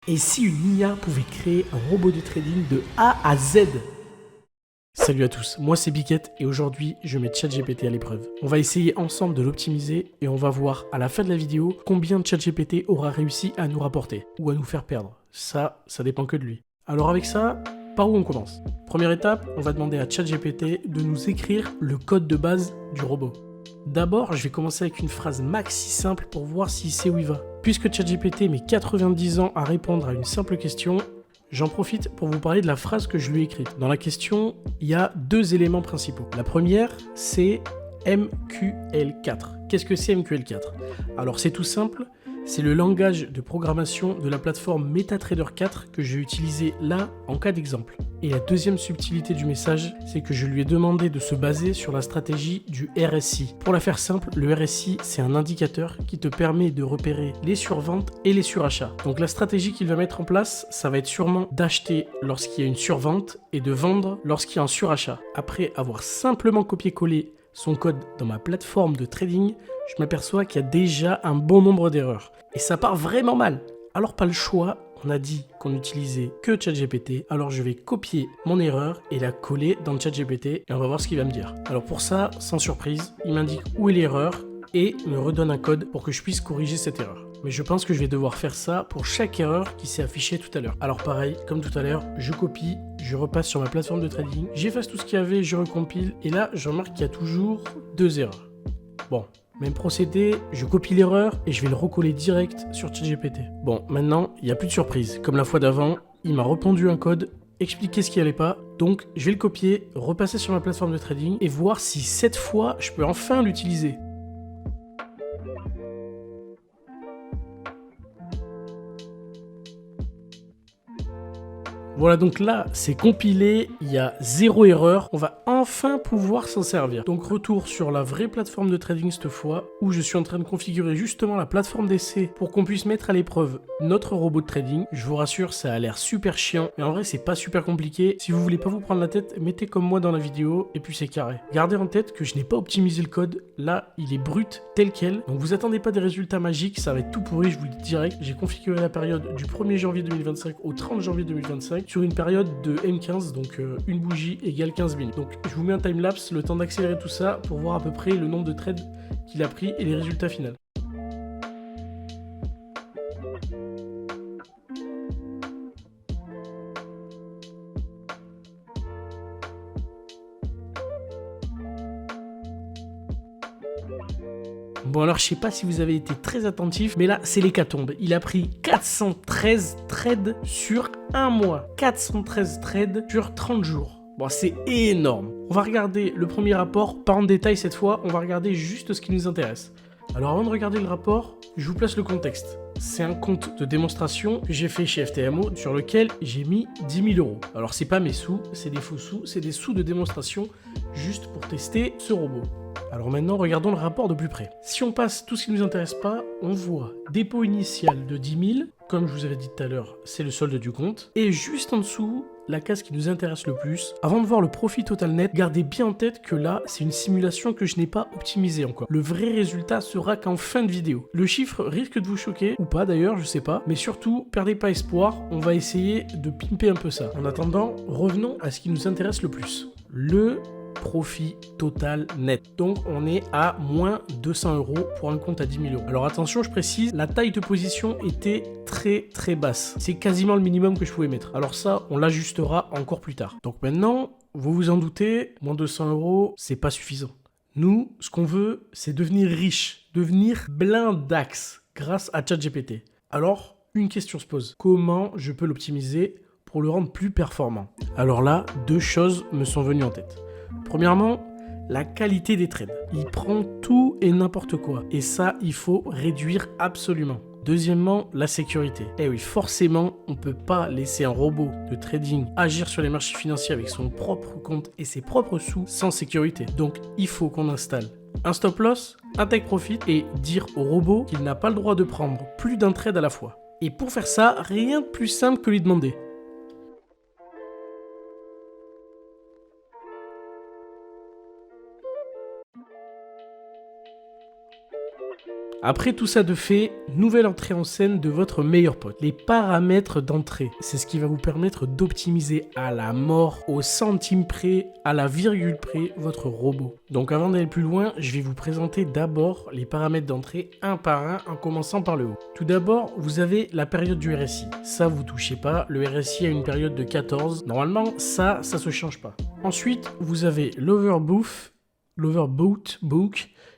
Et si une IA pouvait créer un robot de trading de A à Z? Salut à tous, moi c'est Biquette et aujourd'hui je mets ChatGPT à l'épreuve. On va essayer ensemble de l'optimiser et on va voir à la fin de la vidéo combien ChatGPT aura réussi à nous rapporter ou à nous faire perdre. Ça dépend que de lui. Alors avec ça, par où on commence? Première étape, on va demander à ChatGPT de nous écrire le code de base du robot. D'abord, je vais commencer avec une phrase maxi simple pour voir s'il sait où il va. Puisque ChatGPT met 90 ans à répondre à une simple question, j'en profite pour vous parler de la phrase que je lui ai écrite. Dans la question, il y a deux éléments principaux. La première, c'est MQL4. Qu'est-ce que c'est MQL4? Alors c'est tout simple, c'est le langage de programmation de la plateforme MetaTrader 4 que j'ai utilisé là en cas d'exemple. Et la deuxième subtilité du message, c'est que je lui ai demandé de se baser sur la stratégie du RSI. Pour la faire simple, le RSI, c'est un indicateur qui te permet de repérer les surventes et les surachats. Donc la stratégie qu'il va mettre en place, ça va être sûrement d'acheter lorsqu'il y a une survente et de vendre lorsqu'il y a un surachat. Après avoir simplement copié-collé son code dans ma plateforme de trading, je m'aperçois qu'il y a déjà un bon nombre d'erreurs. Et ça part vraiment mal. Alors pas le choix, on a dit qu'on n'utilisait que ChatGPT, alors je vais copier mon erreur et la coller dans ChatGPT et on va voir ce qu'il va me dire. Alors pour ça, sans surprise, il m'indique où est l'erreur et me redonne un code pour que je puisse corriger cette erreur. Mais je pense que je vais devoir faire ça pour chaque erreur qui s'est affichée tout à l'heure. Alors pareil, comme tout à l'heure, je copie, je repasse sur ma plateforme de trading, j'efface tout ce qu'il y avait, je recompile, et là, je remarque qu'il y a toujours deux erreurs. Bon, même procédé, je copie l'erreur et je vais le recoller direct sur ChatGPT. Bon, maintenant, il n'y a plus de surprise. Comme la fois d'avant, il m'a répondu un code, expliquer ce qui allait pas, donc je vais le copier, repasser sur ma plateforme de trading et voir si cette fois, je peux enfin l'utiliser. Voilà, donc là, c'est compilé, il y a zéro erreur, on va enfin pouvoir s'en servir. Donc retour sur la vraie plateforme de trading cette fois, où je suis en train de configurer justement la plateforme d'essai pour qu'on puisse mettre à l'épreuve notre robot de trading. Je vous rassure, ça a l'air super chiant, mais en vrai, c'est pas super compliqué. Si vous voulez pas vous prendre la tête, mettez comme moi dans la vidéo, et puis c'est carré. Gardez en tête que je n'ai pas optimisé le code, là, il est brut, tel quel, donc vous attendez pas des résultats magiques, ça va être tout pourri, je vous le dis direct. J'ai configuré la période du 1er janvier 2025 au 30 janvier 2025, sur une période de M15, donc une bougie égale 15 minutes. Donc je vous mets un timelapse, le temps d'accélérer tout ça pour voir à peu près le nombre de trades qu'il a pris et les résultats finaux. Bon alors je sais pas si vous avez été très attentif, mais là c'est l'hécatombe. Il a pris 413 trades sur un mois. 413 trades sur 30 jours. Bon, c'est énorme. On va regarder le premier rapport, pas en détail cette fois, on va regarder juste ce qui nous intéresse. Alors avant de regarder le rapport, je vous place le contexte. C'est un compte de démonstration que j'ai fait chez FTMO sur lequel j'ai mis 10 000 euros. Alors c'est pas mes sous, c'est des faux sous, c'est des sous de démonstration juste pour tester ce robot. Alors maintenant, regardons le rapport de plus près. Si on passe tout ce qui ne nous intéresse pas, on voit dépôt initial de 10 000. Comme je vous avais dit tout à l'heure, c'est le solde du compte. Et juste en dessous, la case qui nous intéresse le plus. Avant de voir le profit total net, gardez bien en tête que là, c'est une simulation que je n'ai pas optimisée encore. Le vrai résultat sera qu'en fin de vidéo. Le chiffre risque de vous choquer, ou pas d'ailleurs, je sais pas. Mais surtout, perdez pas espoir, on va essayer de pimper un peu ça. En attendant, revenons à ce qui nous intéresse le plus. Le profit total net. Donc on est à moins 200 euros pour un compte à 10 000 euros. Alors attention, je précise, la taille de position était très basse. C'est quasiment le minimum que je pouvais mettre. Alors ça, on l'ajustera encore plus tard. Donc maintenant, vous vous en doutez, moins 200 euros, c'est pas suffisant. Nous, ce qu'on veut, c'est devenir riche, devenir blindax grâce à ChatGPT. Alors, une question se pose. Comment je peux l'optimiser pour le rendre plus performant? Alors là, deux choses me sont venues en tête. Premièrement, la qualité des trades. Il prend tout et n'importe quoi. Et ça, il faut réduire absolument. Deuxièmement, la sécurité. Eh oui, forcément, on ne peut pas laisser un robot de trading agir sur les marchés financiers avec son propre compte et ses propres sous sans sécurité. Donc, il faut qu'on installe un stop loss, un take profit et dire au robot qu'il n'a pas le droit de prendre plus d'un trade à la fois. Et pour faire ça, rien de plus simple que lui demander: Après tout ça de fait, nouvelle entrée en scène de votre meilleur pote. Les paramètres d'entrée, c'est ce qui va vous permettre d'optimiser à la mort, au centime près, à la virgule près, votre robot. Donc avant d'aller plus loin, je vais vous présenter d'abord les paramètres d'entrée un par un en commençant par le haut. Tout d'abord, vous avez la période du RSI. Ça, vous touchez pas. Le RSI a une période de 14. Normalement, ça se change pas. Ensuite, vous avez l'overbook,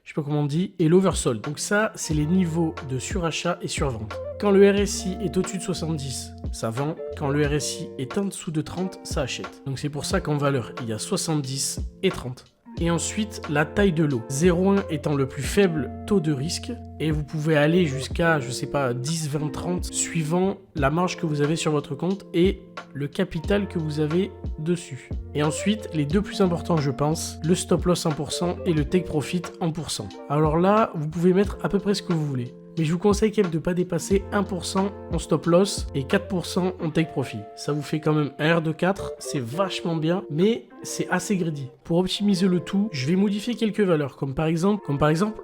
je sais pas comment on dit, et l'oversold. Donc ça, c'est les niveaux de surachat et survente. Quand le RSI est au-dessus de 70, ça vend. Quand le RSI est en dessous de 30, ça achète. Donc c'est pour ça qu'en valeur, il y a 70 et 30. Et ensuite, la taille de lot. 0,1 étant le plus faible taux de risque. Et vous pouvez aller jusqu'à, je sais pas, 10, 20, 30, suivant la marge que vous avez sur votre compte et le capital que vous avez dessus. Et ensuite, les deux plus importants, je pense, le stop loss 1% et le take profit 1%. Alors là, vous pouvez mettre à peu près ce que vous voulez. Mais je vous conseille quand même de ne pas dépasser 1% en stop loss et 4% en take profit. Ça vous fait quand même un R de 4, c'est vachement bien, mais c'est assez greedy. Pour optimiser le tout, je vais modifier quelques valeurs, comme par exemple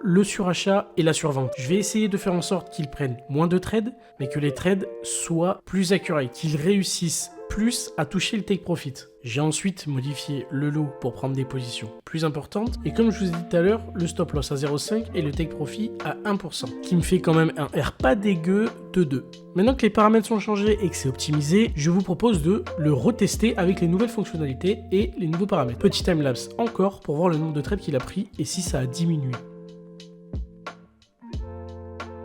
le surachat et la survente. Je vais essayer de faire en sorte qu'ils prennent moins de trades, mais que les trades soient plus accurate, qu'ils réussissent plus à toucher le take profit. J'ai ensuite modifié le lot pour prendre des positions plus importantes. Et comme je vous ai dit tout à l'heure, le stop loss à 0,5 et le take profit à 1%, qui me fait quand même un R pas dégueu de 2. Maintenant que les paramètres sont changés et que c'est optimisé, je vous propose de le retester avec les nouvelles fonctionnalités et les nouveaux paramètres. Petit timelapse encore pour voir le nombre de trades qu'il a pris et si ça a diminué.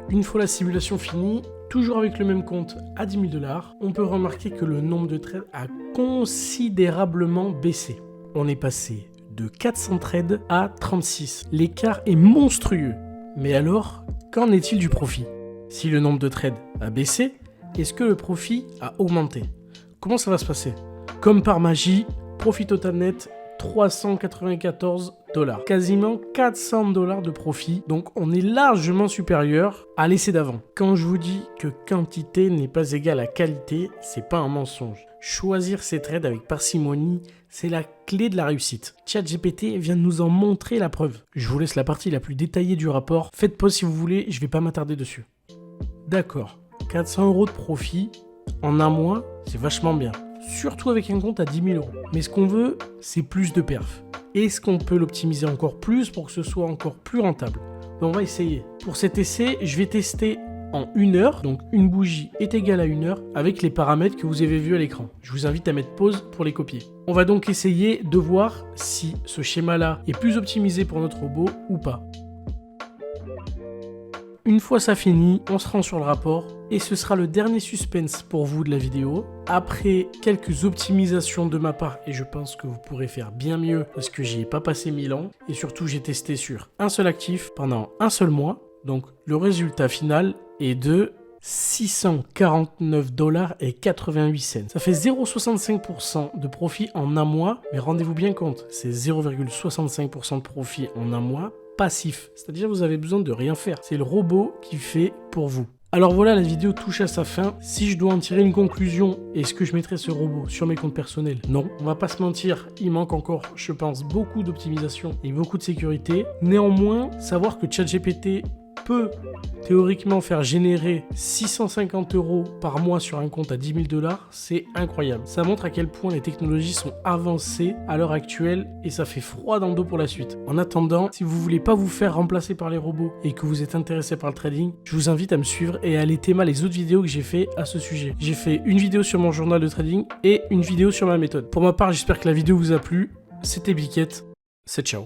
Une fois la simulation finie, toujours avec le même compte à 10 000 $, on peut remarquer que le nombre de trades a considérablement baissé. On est passé de 400 trades à 36. L'écart est monstrueux. Mais alors, qu'en est-il du profit? Si le nombre de trades a baissé, est-ce que le profit a augmenté? Comment ça va se passer? Comme par magie, profit total net 394 $. Quasiment 400 $ de profit. Donc on est largement supérieur à l'essai d'avant. Quand je vous dis que quantité n'est pas égale à qualité, c'est pas un mensonge. Choisir ses trades avec parcimonie, c'est la clé de la réussite. ChatGPT vient de nous en montrer la preuve. Je vous laisse la partie la plus détaillée du rapport. Faites pause si vous voulez, je vais pas m'attarder dessus. D'accord, 400 € de profit en un mois, c'est vachement bien. Surtout avec un compte à 10 000 €. Mais ce qu'on veut, c'est plus de perf. Est-ce qu'on peut l'optimiser encore plus pour que ce soit encore plus rentable? On va essayer. Pour cet essai, je vais tester en 1 heure, donc une bougie est égale à 1 heure, avec les paramètres que vous avez vus à l'écran. Je vous invite à mettre pause pour les copier. On va donc essayer de voir si ce schéma-là est plus optimisé pour notre robot ou pas. Une fois ça fini, on se rend sur le rapport et ce sera le dernier suspense pour vous de la vidéo. Après quelques optimisations de ma part, et je pense que vous pourrez faire bien mieux parce que j'y ai pas passé 1000 ans et surtout j'ai testé sur un seul actif pendant un seul mois. Donc le résultat final est de 649,88 $. Ça fait 0,65% de profit en un mois, mais rendez-vous bien compte, c'est 0,65% de profit en un mois passif, c'est-à-dire vous avez besoin de rien faire. C'est le robot qui fait pour vous. Alors voilà, la vidéo touche à sa fin. Si je dois en tirer une conclusion, est-ce que je mettrai ce robot sur mes comptes personnels? Non, on va pas se mentir, il manque encore, je pense, beaucoup d'optimisation et beaucoup de sécurité. Néanmoins, savoir que ChatGPT peut théoriquement faire générer 650 € par mois sur un compte à 10 000 $, c'est incroyable. Ça montre à quel point les technologies sont avancées à l'heure actuelle et ça fait froid dans le dos pour la suite. En attendant, si vous voulez pas vous faire remplacer par les robots et que vous êtes intéressé par le trading, je vous invite à me suivre et à aller théma les autres vidéos que j'ai fait à ce sujet. J'ai fait une vidéo sur mon journal de trading et une vidéo sur ma méthode. Pour ma part, j'espère que la vidéo vous a plu. C'était Biquette, c'est ciao.